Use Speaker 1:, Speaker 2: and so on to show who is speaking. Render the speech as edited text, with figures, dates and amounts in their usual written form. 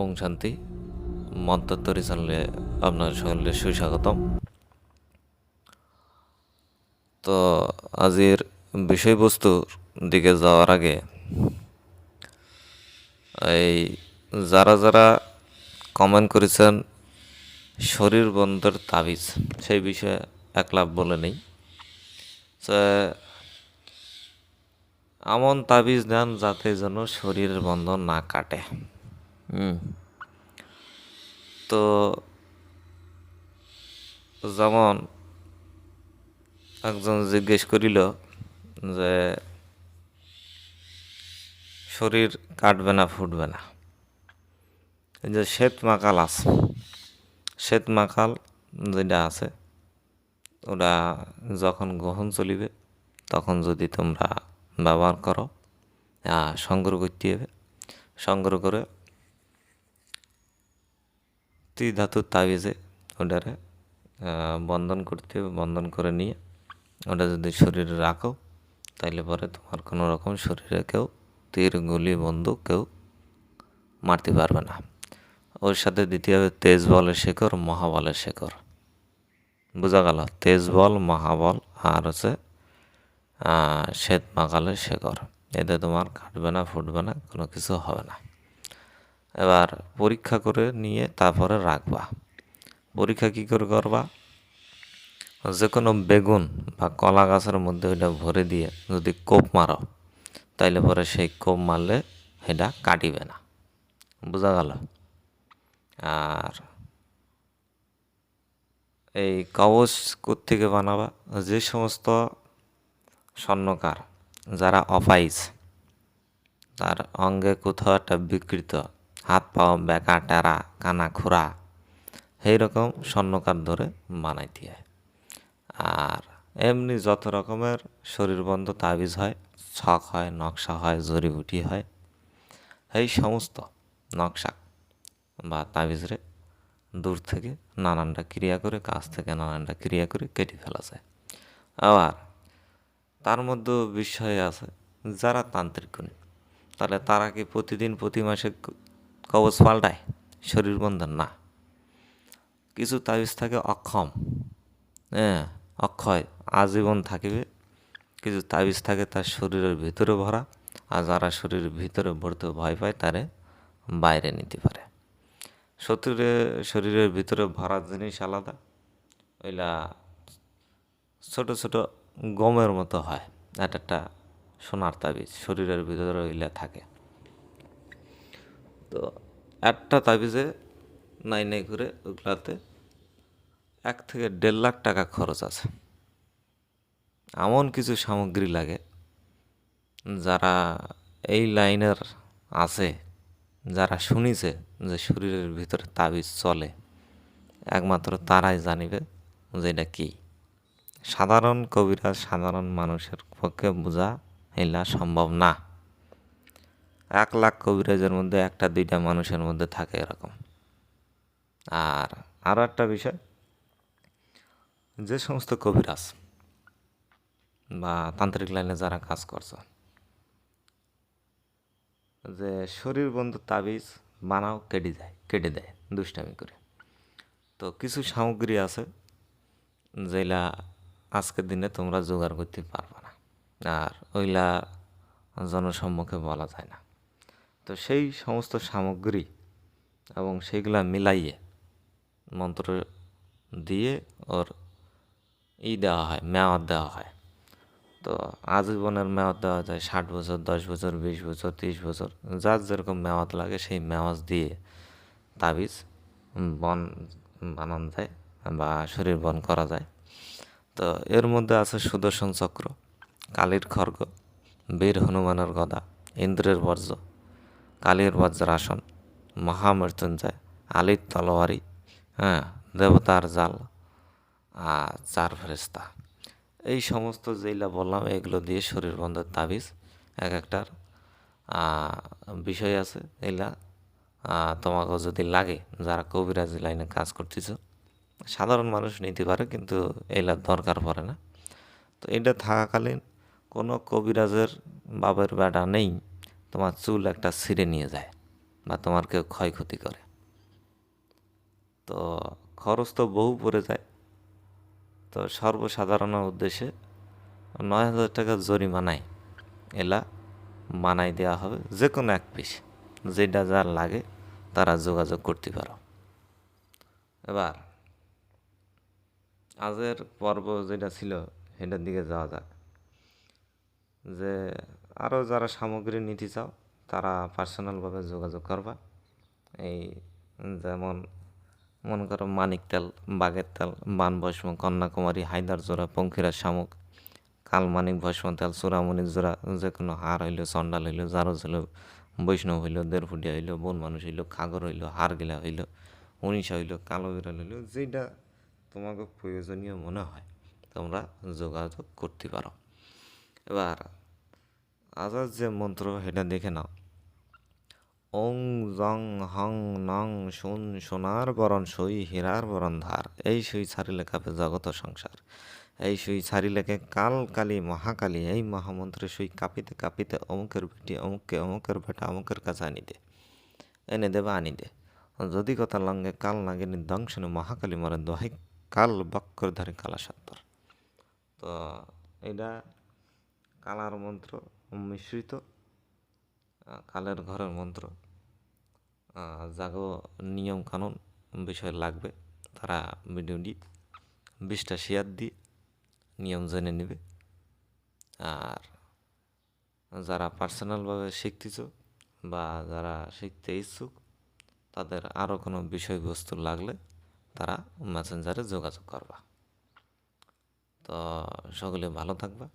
Speaker 1: ওং শান্তি মন্তত্বরী চ্যানেলে আপনার সকলের সুস্বাগতম। তো আজকের বিষয়বস্তুর দিকে যাওয়ার আগে এই যারা কমেন্ট করেছেন শরীর বন্ধের তাবিজ, সেই বিষয়ে এক লাভ বলে নেই। এমন তাবিজ দেন যাতে যেন শরীরের বন্ধন না কাটে। তো যেমন একজন জিজ্ঞেস করিল যে শরীর কাটবে না ফুটবে না, এই যে শ্বেত মাকাল আছে, শ্বেত মাকাল যেটা আছে ওটা যখন গ্রহণ চলিবে তখন যদি তোমরা ব্যবহার করো, সংগ্রহ করতে হবে। সংগ্রহ করে ত্রিধাতুর তাবিজে ওটারে বন্ধন করতে হবে। বন্ধন করে নিয়ে ওটা যদি শরীরে রাখো তাইলে পরে তোমার কোনো রকম শরীরে কেউ তীর গুলি বন্দুক কেউ মারতে পারবে না। ওর সাথে দিতে হবে তেজ বলের শেকড়, মহাবলের শেকড়। বোঝা গেল? তেজ বল, মহাবল আর হচ্ছে শ্বেত মাকালের শেকড়। এতে তোমার কাটবে না, ফুটবে না, কোনো কিছু হবে না। এবার পরীক্ষা করে নিয়ে তারপরে রাখবা। পরীক্ষা কী করে করবা? যে কোনো বেগুন বা কলা গাছের মধ্যে ওইটা ভরে দিয়ে যদি কোপ মারো তাইলে পরে সেই কোপ মারলে এটা কাটিবে না। বোঝা গেল? আর এই কবচ কোত্থেকে বানাবা? যে সমস্ত স্বর্ণকার যারা অপাইজ, তার অঙ্গে কোথাও একটা বিকৃত, হাত পাও বেঁকা টেরা, কানা খোরা, এই রকম স্বর্ণকার ধরে বানাইতে হয়। আর এমনি যত রকমের শরীরবন্ধ তাবিজ হয়, ছক হয়, নকশা হয়, জড়িবুটি হয়, এই সমস্ত নকশা বা তাবিজরে দূর থেকে নানানটা ক্রিয়া করে, কাছ থেকে নানানটা ক্রিয়া করে কেটে ফেলা যায়। আবার তার মধ্যে বিষয় আছে যারা তান্ত্রিক গুণী, তাহলে তারা কি প্রতিদিন প্রতি মাসে কবচ পাল্টায় শরীর বন্ধন? না। কিছু তাবিজ থাকে অক্ষম, অক্ষয়, আজীবন থাকিবে। কিছু তাবিজ থাকে তার শরীরের ভিতরে ভরা, আর যারা শরীরের ভিতরে ভরতে ভয় পায় তারে বাইরে নিতে পারে। শরীরের ভিতরে ভরা জিনিস আলাদা, ওইলা ছোট ছোট গমের মতো হয়, একটা সোনার তাবিজ শরীরের ভিতরে ওইলা থাকে। তো একটা তাবিজে নাই করে ওগুলাতে 1 থেকে 1.5 লাখ টাকা খরচ আছে। এমন কিছু সামগ্রী লাগে, যারা এই লাইনের আছে, যারা শুনিছে যে শরীরের ভিতরে তাবিজ চলে, একমাত্র তারাই জানিবে যে এটা কী। সাধারণ কবিরাজ, সাধারণ মানুষের পক্ষে বোঝা এলা সম্ভব না। 1 লাখ কবিরাজের মধ্যে 1-2টা মানুষের মধ্যে থাকে এরকম। আর আরও একটা বিষয়, যে সমস্ত কবিরাজ বা তান্ত্রিক লাইনে যারা কাজ করছে, যে শরীর বন্ধু তাবিজ বানাও কেটে দেয় দুষ্টামি করে। তো কিছু সামগ্রী আছে যেগুলা আজকের দিনে তোমরা জোগাড় করতে পারবে না, আর ওইলা জনসম্মুখে বলা যায় না। তো সেই সমস্ত সামগ্রী এবং সেইগুলা মিলাইয়ে মন্ত্র দিয়ে ওর দেওয়া হয়, মেয়াদ দেওয়া হয়। তো আজীবনের মেয়াদ দেওয়া যায়, 60 বছর, 10 বছর, 20 বছর, 30 বছর, যার যেরকম মেয়াদ লাগে সেই মেয়াদ দিয়ে তাবিজ বানানো যায় বা শরীর বন করা যায়। তো এর মধ্যে আছে সুদর্শন চক্র, কালীর খড়গ, বীর হনুমানের গদা, ইন্দ্রের বর্জ্য, কালীর বজ্রাসন, মহামৃত্যুঞ্জয়, আলীর তলোয়ারি, দেবতার জাল, আর 4 ফেরেশতা। এই সমস্ত যেগুলা বললাম এগুলো দিয়ে শরীর বন্ধের তাবিজ এক একটার বিষয় আছে। এগুলা তোমাকেও যদি লাগে, যারা কবিরাজি লাইনে কাজ করতেছ, সাধারণ মানুষ নিতে পারে, কিন্তু এগুলার দরকার পড়ে না। তো এটা থাকাকালীন কোনো কবিরাজের বাপের বেটা নেই তোমার চুল একটা ছিঁড়ে নিয়ে যায়, বা তোমার কেউ ক্ষয়ক্ষতি করে, তো খরচ তো বহু পড়ে যায়। তো সর্বসাধারণের উদ্দেশ্যে 9,000 টাকা জরিমানায় এলা মানাই দেওয়া হবে। যে কোনো এক পিস, যেটা যার লাগে তারা যোগাযোগ করতে পারো। এবার আজের পর্ব যেটা ছিল সেটার দিকে যাওয়া যাক। যে আরও যারা সামগ্রী নিতে চাও তারা পার্সোনালভাবে যোগাযোগ করবা। এই যেমন মনে করো মানিক তেল, বাগের তেল, বান ভস্ম, কন্যাকুমারী, হায়দার জোড়া, পঙ্খিরা শামুক, কালমানিক ভস্ম তেল, চূড়ামণিক জোড়া, যে কোনো হার হইল, চণ্ডাল হইল, জারজ হইল, বৈষ্ণব হইল, দেড়ফুটিয়া হইল, বন মানুষ হইল, খাগর হইল, হারগিলা হইল, উনিশা হইল, কালো বিড়াল হইল, যেটা তোমাকে প্রয়োজনীয় মনে হয় তোমরা যোগাযোগ করতে পারো। এবার আজাদ যে মন্ত্র সেটা দেখে নাও। ওং জং হং নং শুন সোনার বরণ সই হীরার বরণ ধার, এই সই ছাড়িলে কাপে জগত সংসার, এই সই ছাড়িলে কাল কালী মহাকালী, এই মহামন্ত্রে সই কাঁপিতে কাঁপিতে অমুকের বেটি অমুককে, অমুকের বেটা অমুকের কাছে আনি দে, এনে দেবা আনি দে, যদি কথা লঙ্গে কাল নাগিনী দংশনে মহাকালী মরে দোহাই কাল বক্কর ধারে কালা সত্তর। তো এটা কালার মন্ত্র মিশ্রিত কালের ঘরের মন্ত্র। যাগো নিয়ম কানুন বিষয় লাগবে তারা ভিডিওটি 20টা শেয়ার দিয়ে নিয়ম জেনে নেবে। আর যারা পার্সোনালভাবে শিখতেছ বা যারা শিখতে ইচ্ছুক তাদের আরও কোনো বিষয়বস্তু লাগলে তারা মেসেঞ্জারে যোগাযোগ করবা। তো সকলে ভালো থাকবা।